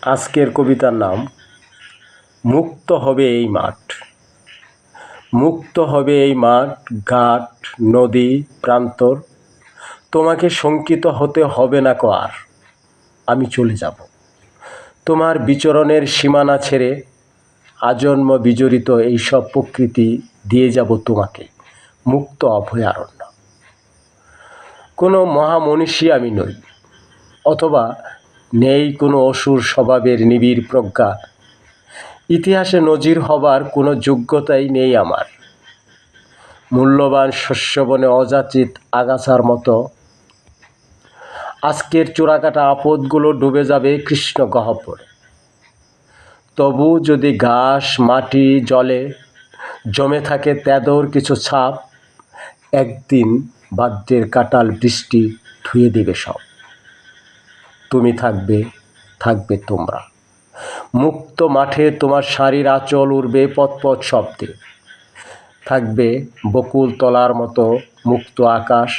আজকের কবিতার নাম মুক্ত হবে এই মাঠ। মুক্ত হবে এই মাঠ, ঘাট, নদী, প্রান্তর। তোমাকে শঙ্কিত হতে হবে না কো আর। আমি চলে যাব তোমার বিচরণের সীমানা ছেড়ে। আজন্ম বিজড়িত এইসব প্রকৃতি দিয়ে যাব তোমাকে মুক্ত অভয়ারণ্য। কোনো মহামনীষী আমি নই, অথবা নেই কোনো অসুর স্বভাবের নিবিড় প্রজ্ঞা। ইতিহাসে নজির হবার কোনো যোগ্যতাই নেই আমার। মূল্যবান শস্যবনে অযাচিত আগাছার মতো আজকের চোরাকাটা আপদগুলো ডুবে যাবে কৃষ্ণ গহ্বরে। তবু যদি ঘাস, মাটি, জলে জমে থাকে তেদর কিছু ছাপ, একদিন বাদ্যের কাটাল বৃষ্টি ধুয়ে দিবে সব। তুমি থাকবে, থাকবে তোমরা। মুক্ত মাঠে তোমার শাড়ির আঁচল উড়বে পথ শব্দে। থাকবে বকুল তলার মতো মুক্ত আকাশ।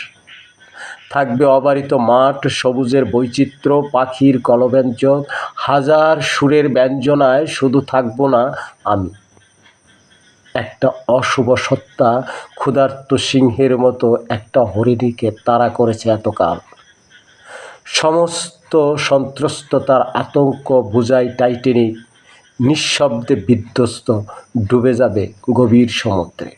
থাকবে অবারিত মাঠ, সবুজের বৈচিত্র্য, পাখির কলব্যঞ্জন, হাজার সুরের ব্যঞ্জনায়। শুধু থাকবো না আমি, একটা অশুভ সত্তা ক্ষুধার্ত সিংহের মতো একটা হরিণীকে তাড়া করেছে এতকাল। সমস্ত সন্ত্রস্ততার আতঙ্ক বোঝাই টাইটানিক নিঃশব্দে বিধ্বস্ত, ডুবে যাবে গভীর সমুদ্রে।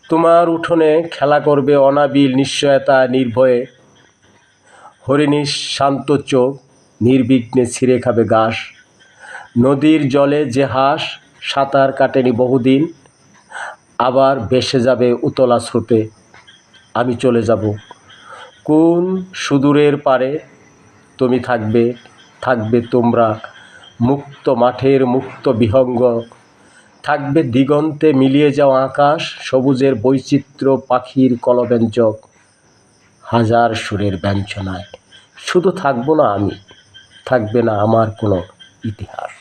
তোমার উঠোনে খেলা করবে অনাবিল নিশ্চয়তা নির্ভয়ে। হরিণীর শান্ত চোখ নির্বিঘ্নে ছিঁড়ে খাবে ঘাস। নদীর জলে যে হাঁস সাঁতার কাটেনি বহুদিন, আবার ভেসে যাবে উতলা স্রোতে। আমি চলে যাব কোন সুদূরের পারে। তুমি থাকবে, থাকবে তোমরা। মুক্ত মাঠের মুক্ত বিহঙ্গ। থাকবে দিগন্তে মিলিয়ে যাওয়া আকাশ, সবুজের বৈচিত্র্য, পাখির কলব্যঞ্জক, হাজার সুরের ব্যঞ্জনায়। শুধু থাকবো না আমি, থাকবে না আমার কোনো ইতিহাস।